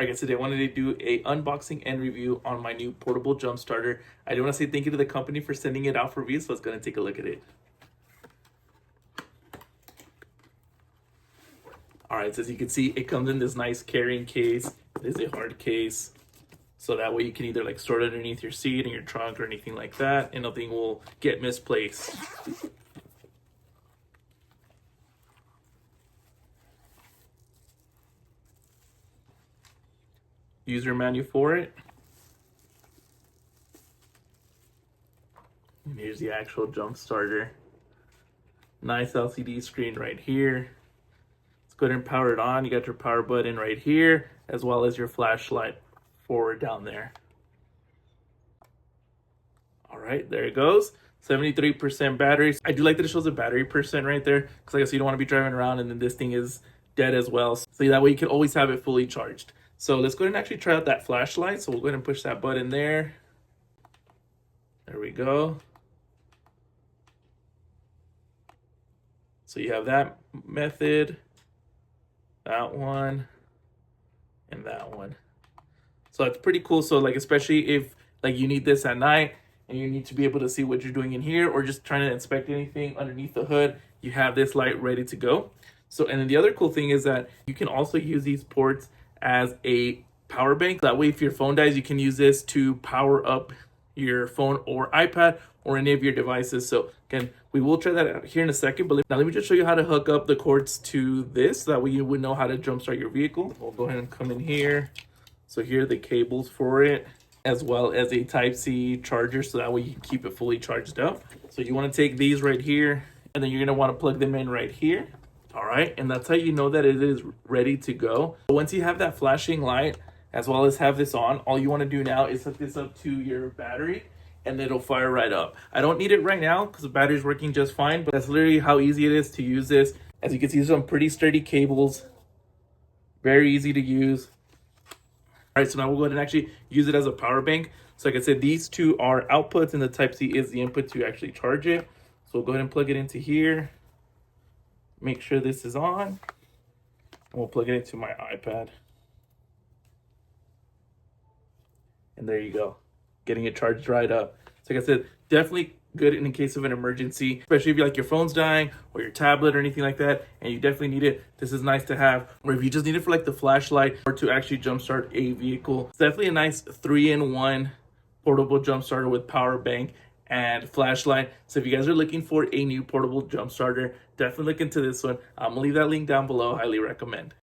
Alright guys, today I wanted to do a unboxing and review on my new portable jump starter. I do want to say thank you to the company for sending it out for review, so let's go ahead and take a look at it. Alright, so as you can see, it comes in this nice carrying case. It is a hard case, so that way you can either like store it underneath your seat in your trunk or anything like that, and nothing will get misplaced. User manual for it. And here's the actual jump starter. Nice LCD screen right here. Let's go ahead and power it on. You got your power button right here, as well as your flashlight forward down there. All right, there it goes. 73% battery. I do like that it shows the battery percent right there, because like I said, you don't want to be driving around and then this thing is dead as well. So that way you can always have it fully charged. So let's go ahead and actually try out that flashlight. So we'll go ahead and push that button there. There we go. So you have that method, that one, and that one. So it's pretty cool. So like, especially if like you need this at night and you need to be able to see what you're doing in here, or just trying to inspect anything underneath the hood, you have this light ready to go. So, and then the other cool thing is that you can also use these ports as a power bank. That way, if your phone dies, you can use this to power up your phone or iPad or any of your devices. So again, we will try that out here in a second, but now let me just show you how to hook up the cords to this. That way you would know how to jumpstart your vehicle. We'll go ahead and come in here. So here are the cables for it, as well as a Type-C charger, so that way you can keep it fully charged up. So you want to take these right here, and then you're going to want to plug them in right here. All right, and that's how you know that it is ready to go. Once you have that flashing light, as well as have this on, all you want to do now is hook this up to your battery, and it'll fire right up. I don't need it right now because the battery's working just fine, but that's literally how easy it is to use this. As you can see, some pretty sturdy cables, very easy to use. All right, so now we'll go ahead and actually use it as a power bank. So like I said, these two are outputs, and the Type-C is the input to actually charge it. So we'll go ahead and plug it into here. Make sure this is on, and we'll plug it into my iPad. And there you go, getting it charged right up. So like I said, definitely good in case of an emergency, especially if you like your phone's dying or your tablet or anything like that, and you definitely need it. This is nice to have. Or if you just need it for like the flashlight or to actually jumpstart a vehicle, it's definitely a nice 3-in-1 portable jump starter with power bank and flashlight. So if you guys are looking for a new portable jump starter, definitely look into this one. I'm gonna leave that link down below. Highly recommend.